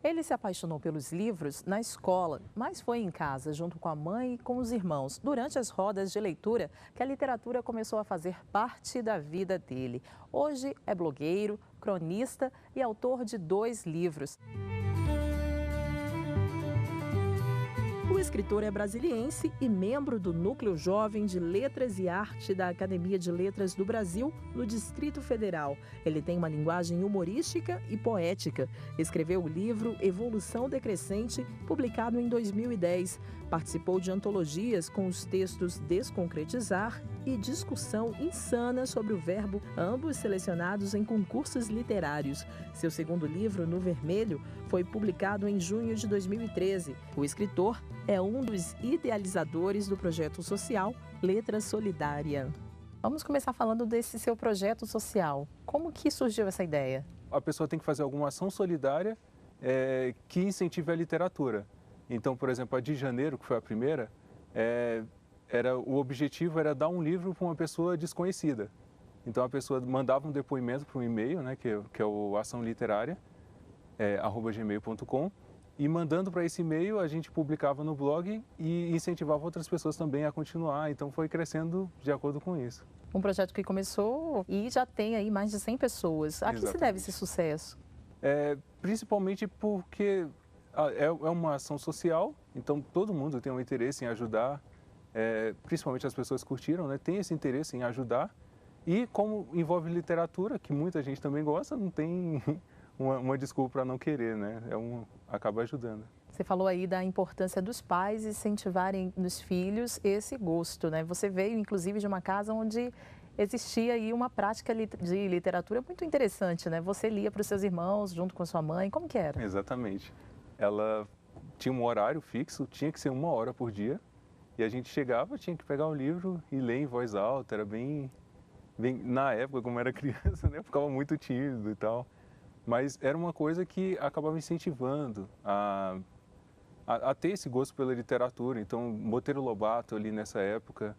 Ele se apaixonou pelos livros na escola, mas foi em casa, junto com a mãe e com os irmãos, durante as rodas de leitura, que a literatura começou a fazer parte da vida dele. Hoje é blogueiro, cronista e autor de 2 livros. O escritor é brasiliense e membro do Núcleo Jovem de Letras e Arte da Academia de Letras do Brasil, no Distrito Federal. Ele tem uma linguagem humorística e poética. Escreveu o livro Evolução Decrescente, publicado em 2010. Participou de antologias com os textos Desconcretizar e Discussão Insana sobre o Verbo, ambos selecionados em concursos literários. Seu segundo livro, No Vermelho, foi publicado em junho de 2013. O escritor é um dos idealizadores do projeto social Letra Solidária. Vamos começar falando desse seu projeto social. Como que surgiu essa ideia? A pessoa tem que fazer alguma ação solidária que incentive a literatura. Então, por exemplo, a de janeiro, que foi a primeira, o objetivo era dar um livro para uma pessoa desconhecida. Então, a pessoa mandava um depoimento para um e-mail, né, que é o Ação Literária, @gmail.com, e mandando para esse e-mail a gente publicava no blog e incentivava outras pessoas também a continuar. Então, foi crescendo de acordo com isso. Um projeto que começou e já tem aí mais de 100 pessoas. A que se deve esse sucesso? Principalmente porque é uma ação social, então todo mundo tem um interesse em ajudar, principalmente as pessoas que curtiram, né, tem esse interesse em ajudar. E como envolve literatura, que muita gente também gosta, não tem uma desculpa para não querer, né? Acaba ajudando. Você falou aí da importância dos pais incentivarem nos filhos esse gosto, né? Você veio, inclusive, de uma casa onde existia aí uma prática de literatura muito interessante, né? Você lia para os seus irmãos, junto com a sua mãe, como que era? Exatamente. Ela tinha um horário fixo, tinha que ser 1 hora por dia, e a gente chegava, tinha que pegar o livro e ler em voz alta, era bem na época, como era criança, né? Eu ficava muito tímido e tal. Mas era uma coisa que acabava incentivando a ter esse gosto pela literatura. Então, Monteiro Lobato ali nessa época,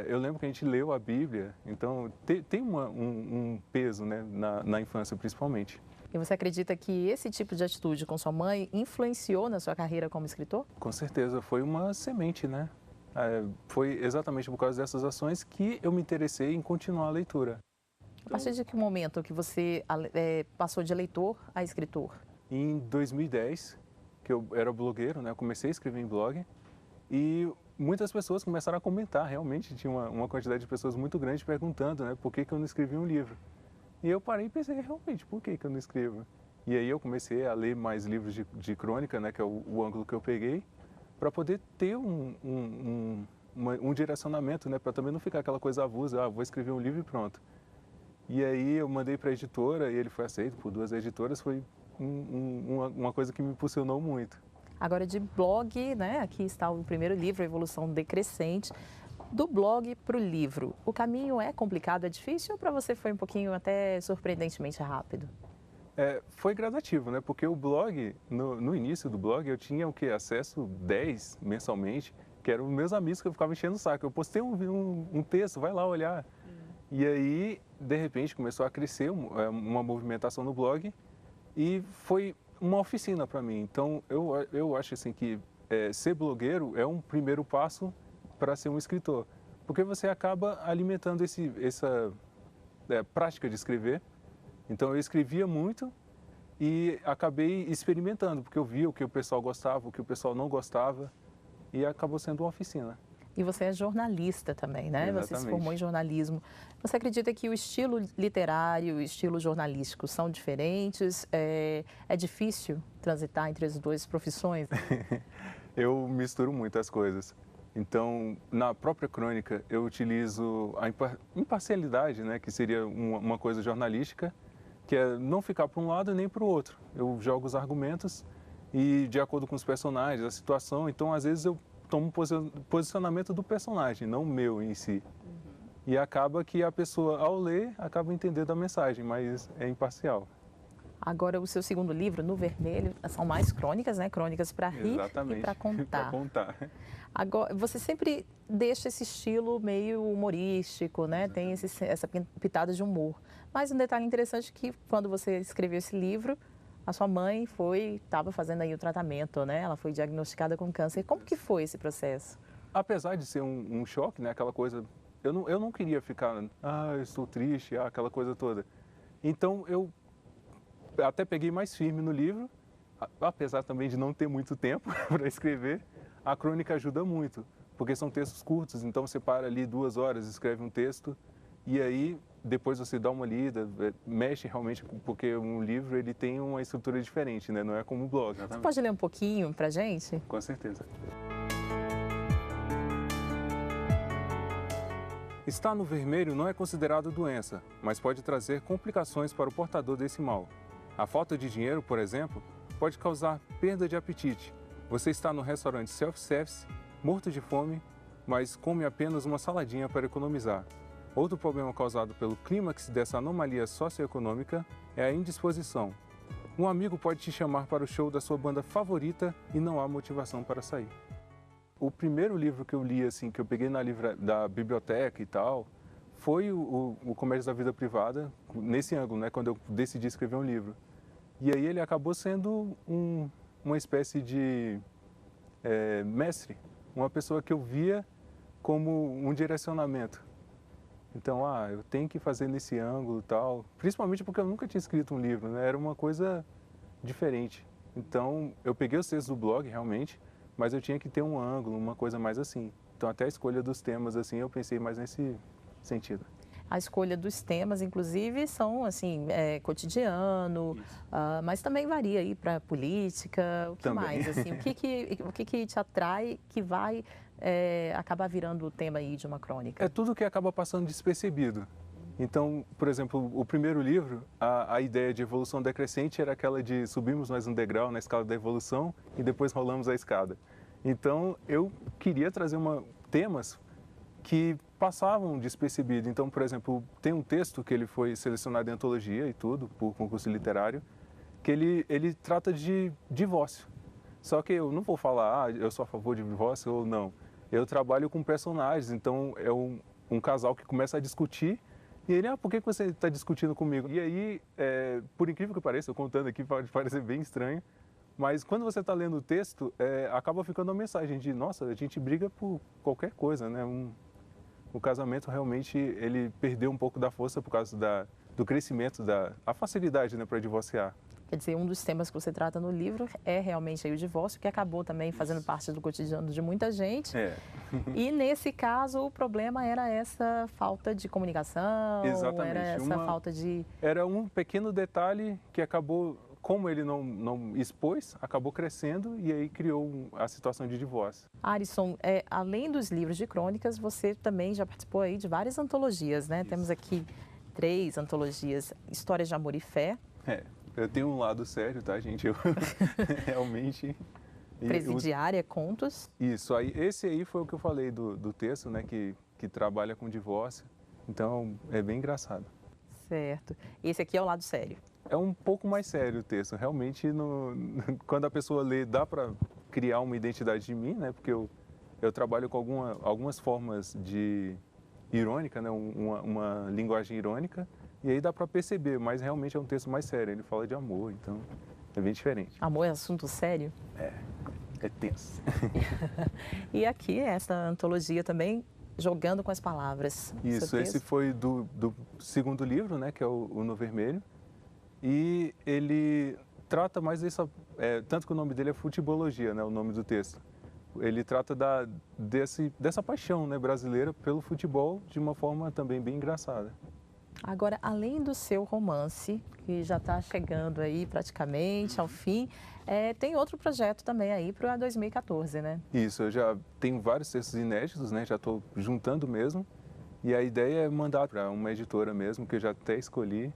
eu lembro que a gente leu a Bíblia, então tem um peso, né, na infância principalmente. E você acredita que esse tipo de atitude com sua mãe influenciou na sua carreira como escritor? Com certeza, foi uma semente, né? Foi exatamente por causa dessas ações que eu me interessei em continuar a leitura. A partir de que momento que você passou de leitor a escritor? Em 2010, que eu era blogueiro, né? Eu comecei a escrever em blog e muitas pessoas começaram a comentar. Realmente tinha uma quantidade de pessoas muito grande perguntando, né, por que eu não escrevi um livro. E eu parei e pensei, realmente, por que eu não escrevo? E aí eu comecei a ler mais livros de crônica, né, que é o ângulo que eu peguei, para poder ter um direcionamento, né, para também não ficar aquela coisa avulsa, vou escrever um livro e pronto. E aí eu mandei para a editora e ele foi aceito por 2 editoras, foi uma coisa que me impulsionou muito. Agora de blog, né? Aqui está o primeiro livro, Evolução Decrescente. Do blog para o livro, o caminho é complicado, é difícil ou para você foi um pouquinho até surpreendentemente rápido? Foi gradativo, né? Porque o blog, no início do blog, eu tinha acesso 10 mensalmente, que eram meus amigos que eu ficava enchendo o saco. Eu postei um texto, vai lá olhar. E aí, de repente, começou a crescer uma movimentação no blog e foi uma oficina para mim. Então, eu acho assim que ser blogueiro é um primeiro passo para ser um escritor, porque você acaba alimentando essa prática de escrever. Então, eu escrevia muito e acabei experimentando, porque eu via o que o pessoal gostava, o que o pessoal não gostava, e acabou sendo uma oficina. E você é jornalista também, né? Exatamente. Você se formou em jornalismo. Você acredita que o estilo literário e o estilo jornalístico são diferentes? É difícil transitar entre as 2 profissões? Eu misturo muitas coisas. Então, na própria crônica, eu utilizo a imparcialidade, né, que seria uma coisa jornalística, que é não ficar para um lado nem para o outro. Eu jogo os argumentos e, de acordo com os personagens, a situação, então, às vezes, eu tomo posicionamento do personagem, não o meu em si. E acaba que a pessoa, ao ler, acaba entendendo a mensagem, mas é imparcial. Agora, o seu segundo livro, No Vermelho, são mais crônicas, né? Crônicas para rir Exatamente. e para contar. Para contar. Agora, você sempre deixa esse estilo meio humorístico, né? Tem essa pitada de humor. Mas um detalhe interessante é que, quando você escreveu esse livro, A sua mãe estava fazendo aí o tratamento, né? Ela foi diagnosticada com câncer. Como que foi esse processo? Apesar de ser um choque, né, aquela coisa, eu não queria ficar, eu estou triste, aquela coisa toda. Então eu até peguei mais firme no livro, apesar também de não ter muito tempo para escrever, a crônica ajuda muito, porque são textos curtos, então você para ali 2 horas, escreve um texto e aí depois você dá uma lida, mexe realmente, porque um livro ele tem uma estrutura diferente, né? Não é como um blog. Você pode ler um pouquinho para gente? Com certeza. Estar no vermelho não é considerado doença, mas pode trazer complicações para o portador desse mal. A falta de dinheiro, por exemplo, pode causar perda de apetite. Você está no restaurante self-service, morto de fome, mas come apenas uma saladinha para economizar. Outro problema causado pelo clímax dessa anomalia socioeconômica é a indisposição. Um amigo pode te chamar para o show da sua banda favorita e não há motivação para sair. O primeiro livro que eu li, assim, que eu peguei da biblioteca e tal, foi o Comércio da Vida Privada, nesse ângulo, né, quando eu decidi escrever um livro. E aí ele acabou sendo uma espécie de mestre, uma pessoa que eu via como um direcionamento. Então, eu tenho que fazer nesse ângulo e tal, principalmente porque eu nunca tinha escrito um livro, né? Era uma coisa diferente. Então, eu peguei os textos do blog, realmente, mas eu tinha que ter um ângulo, uma coisa mais assim. Então, até a escolha dos temas, assim, eu pensei mais nesse sentido. A escolha dos temas, inclusive, são, assim, cotidiano, mas também varia aí para política, o que Também. mais? Assim, o que te atrai que vai acabar virando o tema aí de uma crônica? É tudo que acaba passando despercebido. Então, por exemplo, o primeiro livro, a ideia de evolução decrescente era aquela de subirmos mais um degrau na escala da evolução e depois rolamos a escada. Então, eu queria trazer temas que passavam despercebido. Então, por exemplo, tem um texto que ele foi selecionado em antologia e tudo, por concurso literário, que ele trata de divórcio. Só que eu não vou falar, eu sou a favor de divórcio ou não. Eu trabalho com personagens, então é um casal que começa a discutir e ele, por que você está discutindo comigo? E aí, por incrível que pareça, eu contando aqui pode parecer bem estranho, mas quando você está lendo o texto, acaba ficando uma mensagem de, nossa, a gente briga por qualquer coisa, né? O casamento realmente, ele perdeu um pouco da força por causa do crescimento, a facilidade, né, para divorciar. Quer dizer, um dos temas que você trata no livro é realmente aí o divórcio, que acabou também fazendo parte do cotidiano de muita gente. E nesse caso, o problema era essa falta de comunicação, exatamente. Era essa falta de... Era um pequeno detalhe que acabou, como ele não expôs, acabou crescendo e aí criou a situação de divórcio. Arisson, além dos livros de crônicas, você também já participou aí de várias antologias, né? Isso. Temos aqui 3 antologias, Histórias de Amor e Fé. Eu tenho um lado sério, tá, gente? Eu realmente... Presidiária, contos. Isso, esse aí foi o que eu falei do texto, né, que trabalha com divórcio. Então, é bem engraçado. Certo. Esse aqui é o lado sério. É um pouco mais sério o texto. Realmente, quando a pessoa lê, dá para criar uma identidade de mim, né? Porque eu trabalho com algumas formas de irônica, né? Uma linguagem irônica. E aí dá para perceber, mas realmente é um texto mais sério. Ele fala de amor, então é bem diferente. Amor é assunto sério? É tenso. E aqui, essa antologia também, Jogando com as Palavras. Isso, esse foi do segundo livro, né? Que é o No Vermelho. E ele trata mais tanto que o nome dele é Futebologia, né? O nome do texto. Ele trata dessa paixão, né, brasileira pelo futebol de uma forma também bem engraçada. Agora, além do seu romance, que já está chegando aí praticamente ao fim, tem outro projeto também aí para 2014, né? Isso, eu já tenho vários textos inéditos, né? Já estou juntando mesmo. E a ideia é mandar para uma editora mesmo, que eu já até escolhi.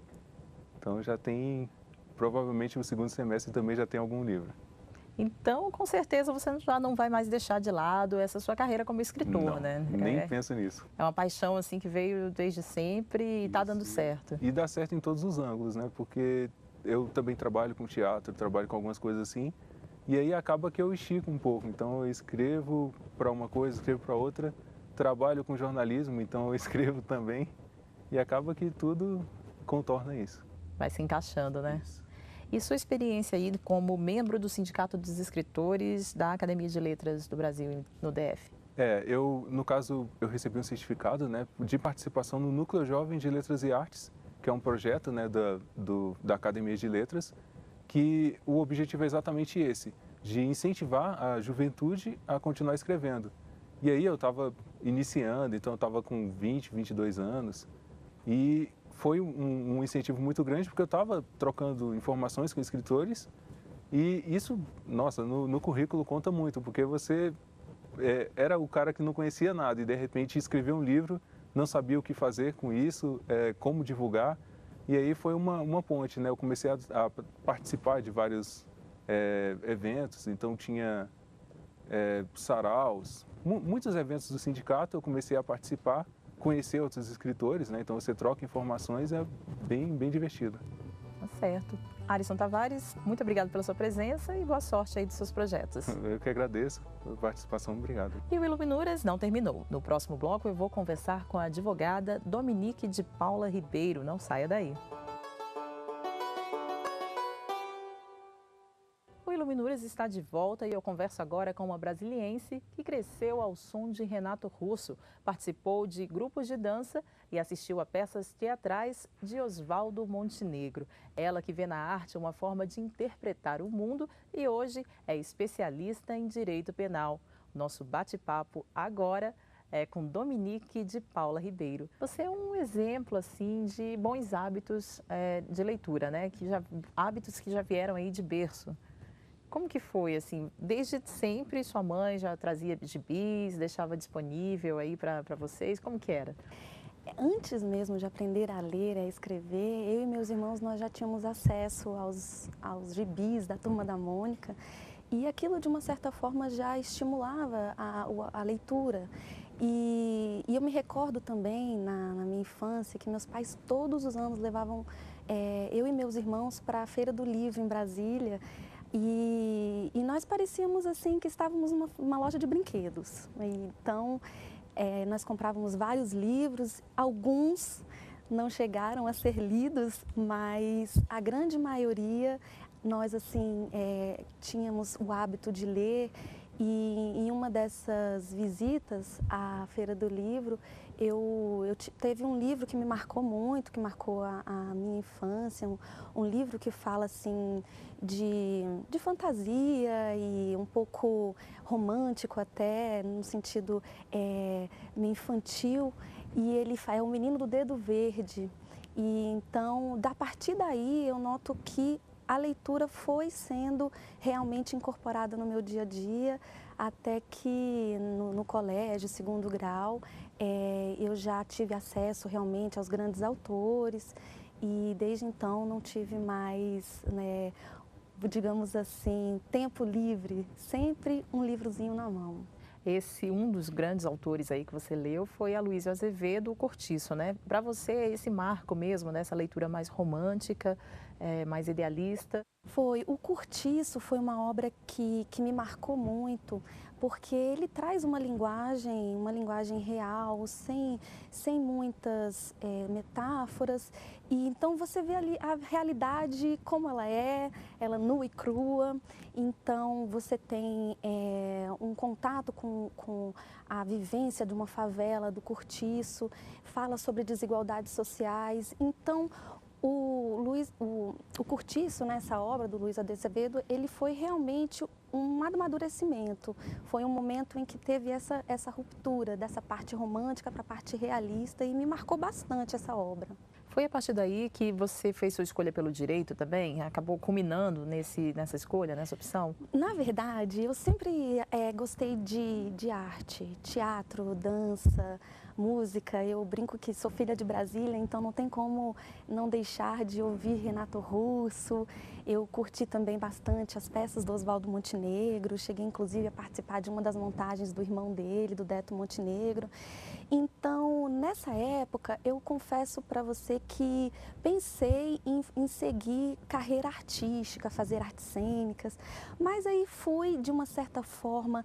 Então já tem, provavelmente no segundo semestre também já tem algum livro. Então, com certeza, você já não vai mais deixar de lado essa sua carreira como escritor, não, né? Nem penso nisso. É uma paixão assim que veio desde sempre e está dando certo. E dá certo em todos os ângulos, né? Porque eu também trabalho com teatro, trabalho com algumas coisas assim, e aí acaba que eu estico um pouco. Então eu escrevo para uma coisa, escrevo para outra, trabalho com jornalismo, então eu escrevo também, e acaba que tudo contorna isso. Vai se encaixando, né? Isso. E sua experiência aí como membro do Sindicato dos Escritores da Academia de Letras do Brasil no DF? No caso, eu recebi um certificado, né, de participação no Núcleo Jovem de Letras e Artes, que é um projeto, né, da Academia de Letras, que o objetivo é exatamente esse, de incentivar a juventude a continuar escrevendo. E aí eu estava iniciando, então eu estava com 20, 22 anos, e foi um incentivo muito grande, porque eu estava trocando informações com escritores, e isso, nossa, no currículo conta muito, porque você era o cara que não conhecia nada e de repente escreveu um livro, não sabia o que fazer com isso, como divulgar, e aí foi uma ponte, né? Eu comecei a participar de vários eventos, então tinha saraus, muitos eventos do sindicato eu comecei a participar, conhecer outros escritores, né? Então você troca informações, é bem divertido. Tá certo. Alisson Tavares, muito obrigado pela sua presença e boa sorte aí dos seus projetos. Eu que agradeço pela participação, obrigado. E o Iluminuras não terminou. No próximo bloco eu vou conversar com a advogada Dominique de Paula Ribeiro. Não saia daí. O Iluminuras está de volta e eu converso agora com uma brasiliense que cresceu ao som de Renato Russo, participou de grupos de dança e assistiu a peças teatrais de Oswaldo Montenegro. Ela que vê na arte uma forma de interpretar o mundo e hoje é especialista em direito penal. Nosso bate-papo agora é com Dominique de Paula Ribeiro. Você é um exemplo assim de bons hábitos de leitura, né? Hábitos que já vieram aí de berço. Como que foi, assim, desde sempre sua mãe já trazia gibis, deixava disponível aí para vocês, como que era? Antes mesmo de aprender a ler, a escrever, eu e meus irmãos nós já tínhamos acesso aos gibis da Turma da Mônica e aquilo de uma certa forma já estimulava a leitura. E eu me recordo também na minha infância que meus pais todos os anos levavam eu e meus irmãos para a Feira do Livro em Brasília. E nós parecíamos assim que estávamos numa loja de brinquedos. Então, nós comprávamos vários livros, alguns não chegaram a ser lidos, mas a grande maioria nós assim tínhamos o hábito de ler. E em uma dessas visitas à Feira do Livro, teve um livro que me marcou muito, que marcou a minha infância, um livro que fala assim de fantasia e um pouco romântico até, no sentido meio infantil, e ele é O Menino do Dedo Verde. E então, a partir daí, eu noto que a leitura foi sendo realmente incorporada no meu dia a dia, até que no colégio, segundo grau, eu já tive acesso realmente aos grandes autores e desde então não tive mais, né, digamos assim, tempo livre, sempre um livrozinho na mão. Um dos grandes autores aí que você leu foi Aloysio Azevedo, o Cortiço, né? Para você, esse marco mesmo, né? Essa leitura mais romântica, mais idealista? Foi. O Cortiço foi uma obra que me marcou muito, porque ele traz uma linguagem real, sem muitas metáforas. E então você vê ali a realidade como ela nua e crua. Então você tem um contato com a vivência de uma favela, do Cortiço, fala sobre desigualdades sociais. Então o Cortiço, nessa obra do Luiz Azevedo, ele foi realmente um amadurecimento. Foi um momento em que teve essa ruptura dessa parte romântica para a parte realista e me marcou bastante essa obra. Foi a partir daí que você fez sua escolha pelo direito também? Acabou culminando nessa escolha, nessa opção? Na verdade, eu sempre gostei de arte, teatro, dança, música. Eu brinco que sou filha de Brasília, então não tem como não deixar de ouvir Renato Russo. Eu curti também bastante as peças do Oswaldo Montenegro, cheguei inclusive a participar de uma das montagens do irmão dele, do Deto Montenegro. Então, nessa época, eu confesso para você que pensei em seguir carreira artística, fazer artes cênicas, mas aí fui, de uma certa forma,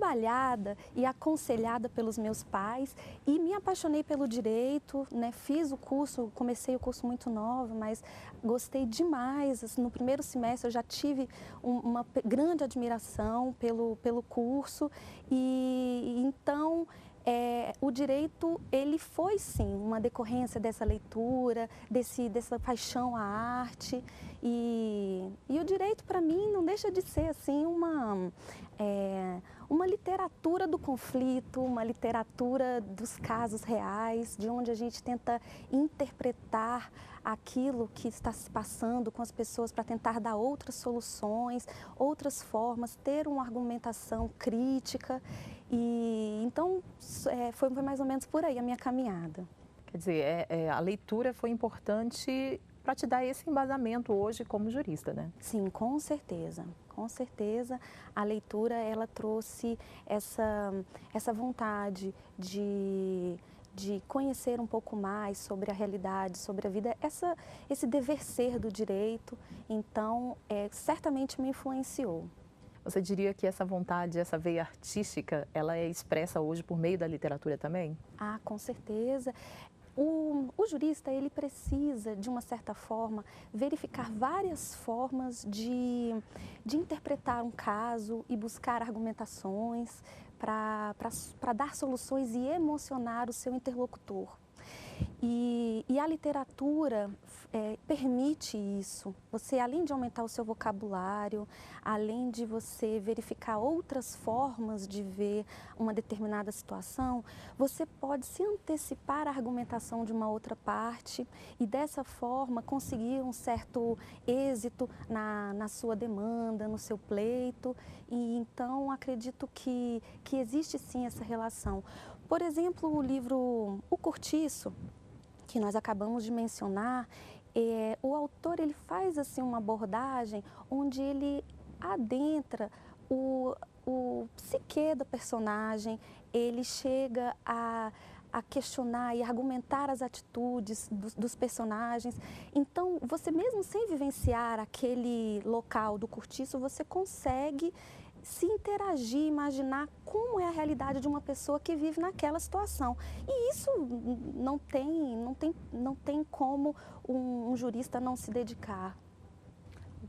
trabalhada e aconselhada pelos meus pais e me apaixonei pelo direito, né? Fiz o curso, comecei o curso muito nova, mas gostei demais. Assim, no primeiro semestre eu já tive uma grande admiração pelo curso e então o direito, ele foi sim uma decorrência dessa leitura, dessa paixão à arte e o direito para mim não deixa de ser assim uma literatura do conflito, uma literatura dos casos reais, de onde a gente tenta interpretar aquilo que está se passando com as pessoas para tentar dar outras soluções, outras formas, ter uma argumentação crítica. E então foi mais ou menos por aí a minha caminhada. Quer dizer, a leitura foi importante para te dar esse embasamento hoje como jurista, né? Sim, com certeza. Com certeza, a leitura ela trouxe essa vontade de conhecer um pouco mais sobre a realidade, sobre a vida, esse dever ser do direito. Então, certamente me influenciou. Você diria que essa vontade, essa veia artística, ela é expressa hoje por meio da literatura também? Ah, com certeza. O jurista, ele precisa, de uma certa forma, verificar várias formas de interpretar um caso e buscar argumentações para dar soluções e emocionar o seu interlocutor. E a literatura permite isso. Você, além de aumentar o seu vocabulário, além de você verificar outras formas de ver uma determinada situação, você pode se antecipar à argumentação de uma outra parte e, dessa forma, conseguir um certo êxito na sua demanda, no seu pleito. E então, acredito que existe sim essa relação. Por exemplo, o livro O Cortiço, que nós acabamos de mencionar, o autor ele faz assim uma abordagem onde ele adentra o psiquê do personagem, ele chega a questionar e argumentar as atitudes dos personagens. Então, você mesmo sem vivenciar aquele local do cortiço, você consegue se interagir, imaginar como é a realidade de uma pessoa que vive naquela situação. E isso não tem como um jurista não se dedicar.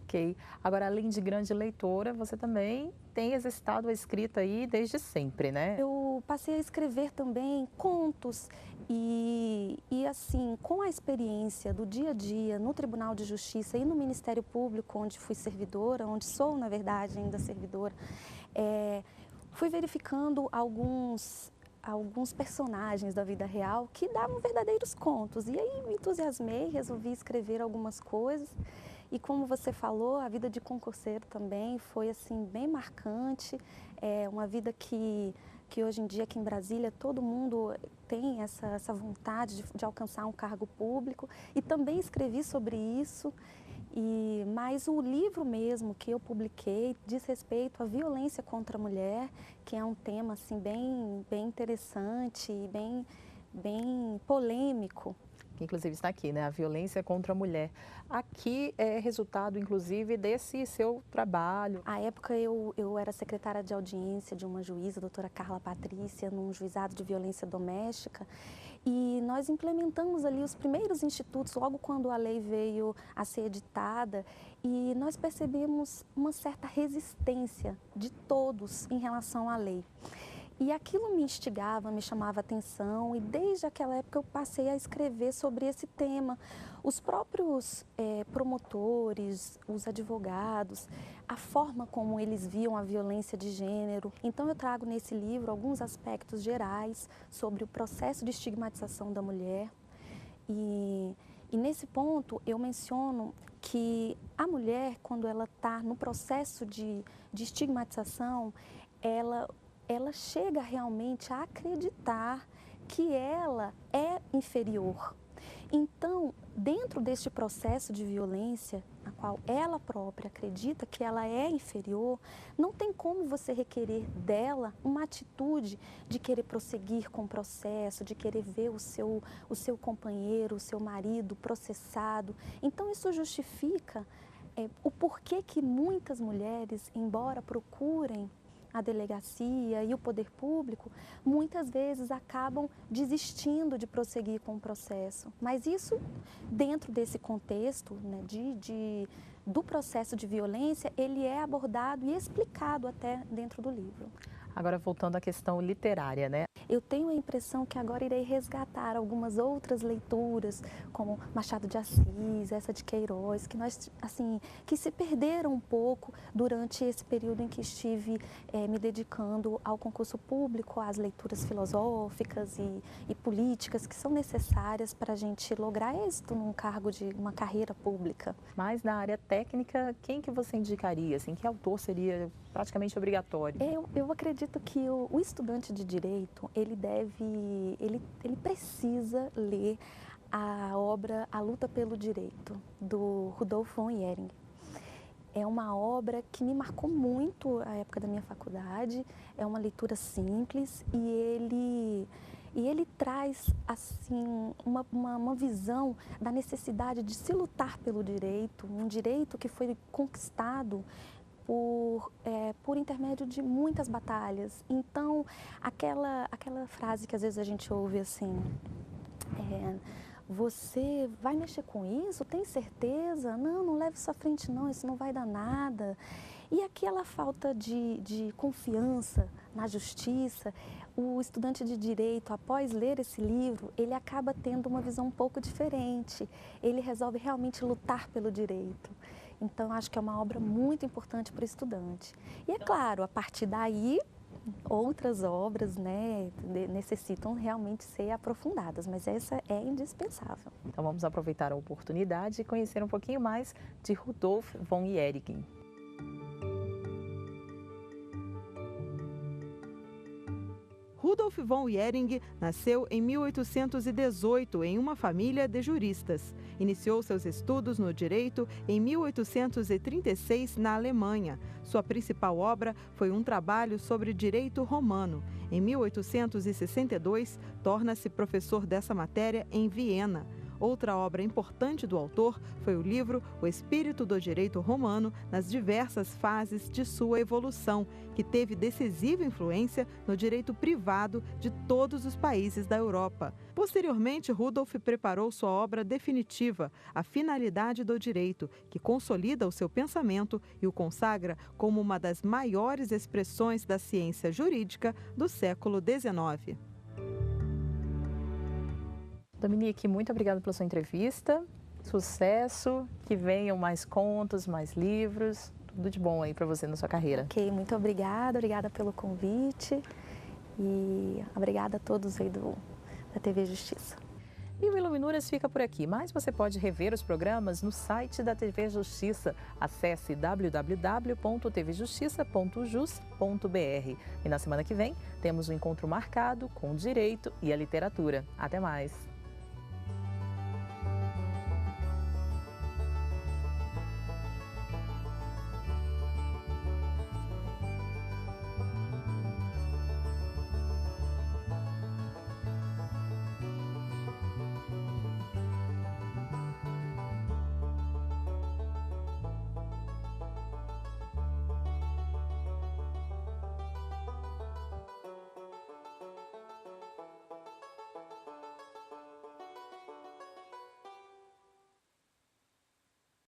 Ok. Agora, além de grande leitora, você também tem exercitado a escrita aí desde sempre, né? Eu passei a escrever também contos e assim, com a experiência do dia a dia no Tribunal de Justiça e no Ministério Público, onde fui servidora, onde sou, na verdade, ainda servidora, fui verificando alguns personagens da vida real que davam verdadeiros contos. E aí me entusiasmei, resolvi escrever algumas coisas. E como você falou, a vida de concurseiro também foi assim bem marcante. É uma vida que hoje em dia aqui em Brasília todo mundo tem essa vontade de alcançar um cargo público. E também escrevi sobre isso. Mas o livro mesmo que eu publiquei diz respeito à violência contra a mulher, que é um tema assim bem interessante e bem polêmico. Que inclusive está aqui, né? A violência contra a mulher. Aqui é resultado, inclusive, desse seu trabalho. À época eu era secretária de audiência de uma juíza, a doutora Carla Patrícia, num juizado de violência doméstica. E nós implementamos ali os primeiros institutos, logo quando a lei veio a ser editada, e nós percebemos uma certa resistência de todos em relação à lei. E aquilo me instigava, me chamava a atenção, e desde aquela época eu passei a escrever sobre esse tema. Os próprios promotores, os advogados, a forma como eles viam a violência de gênero. Então eu trago nesse livro alguns aspectos gerais sobre o processo de estigmatização da mulher. E nesse ponto eu menciono que a mulher, quando ela está no processo de estigmatização, ela chega realmente a acreditar que ela é inferior. Então, dentro deste processo de violência, na qual ela própria acredita que ela é inferior, não tem como você requerer dela uma atitude de querer prosseguir com o processo, de querer ver o seu companheiro, o seu marido processado. Então, isso justifica o porquê que muitas mulheres, embora procurem a delegacia e o poder público, muitas vezes acabam desistindo de prosseguir com o processo. Mas isso, dentro desse contexto, né, do processo de violência, ele é abordado e explicado até dentro do livro. Agora, voltando à questão literária, né? Eu tenho a impressão que agora irei resgatar algumas outras leituras, como Machado de Assis, essa de Queiroz, que se perderam um pouco durante esse período em que estive me dedicando ao concurso público, às leituras filosóficas e políticas que são necessárias para a gente lograr êxito num cargo de uma carreira pública. Mas na área técnica, quem que você indicaria? Assim, que autor seria praticamente obrigatório? Eu acredito que o estudante de direito, ele precisa ler a obra A Luta pelo Direito, do Rudolf von Jhering. É uma obra que me marcou muito a época da minha faculdade, é uma leitura simples e ele traz assim uma visão da necessidade de se lutar pelo direito, um direito que foi conquistado por intermédio de muitas batalhas. Então, aquela frase que às vezes a gente ouve assim, você vai mexer com isso? Tem certeza? Não leve isso à frente não, isso não vai dar nada. E aquela falta de confiança na justiça, o estudante de direito, após ler esse livro, ele acaba tendo uma visão um pouco diferente. Ele resolve realmente lutar pelo direito. Então, acho que é uma obra muito importante para o estudante. E é claro, a partir daí, outras obras, né, necessitam realmente ser aprofundadas, mas essa é indispensável. Então, vamos aproveitar a oportunidade e conhecer um pouquinho mais de Rudolf von Jhering. Rudolf von Jhering nasceu em 1818 em uma família de juristas. Iniciou seus estudos no direito em 1836 na Alemanha. Sua principal obra foi um trabalho sobre direito romano. Em 1862, torna-se professor dessa matéria em Viena. Outra obra importante do autor foi o livro O Espírito do Direito Romano nas diversas fases de sua evolução, que teve decisiva influência no direito privado de todos os países da Europa. Posteriormente, Rudolf preparou sua obra definitiva, A Finalidade do Direito, que consolida o seu pensamento e o consagra como uma das maiores expressões da ciência jurídica do século XIX. Dominique, muito obrigada pela sua entrevista. Sucesso, que venham mais contos, mais livros. Tudo de bom aí para você na sua carreira. Ok, muito obrigada pelo convite e obrigada a todos aí da TV Justiça. E o Iluminuras fica por aqui, mas você pode rever os programas no site da TV Justiça. Acesse www.tvjustiça.jus.br. E na semana que vem temos um encontro marcado com o direito e a literatura. Até mais!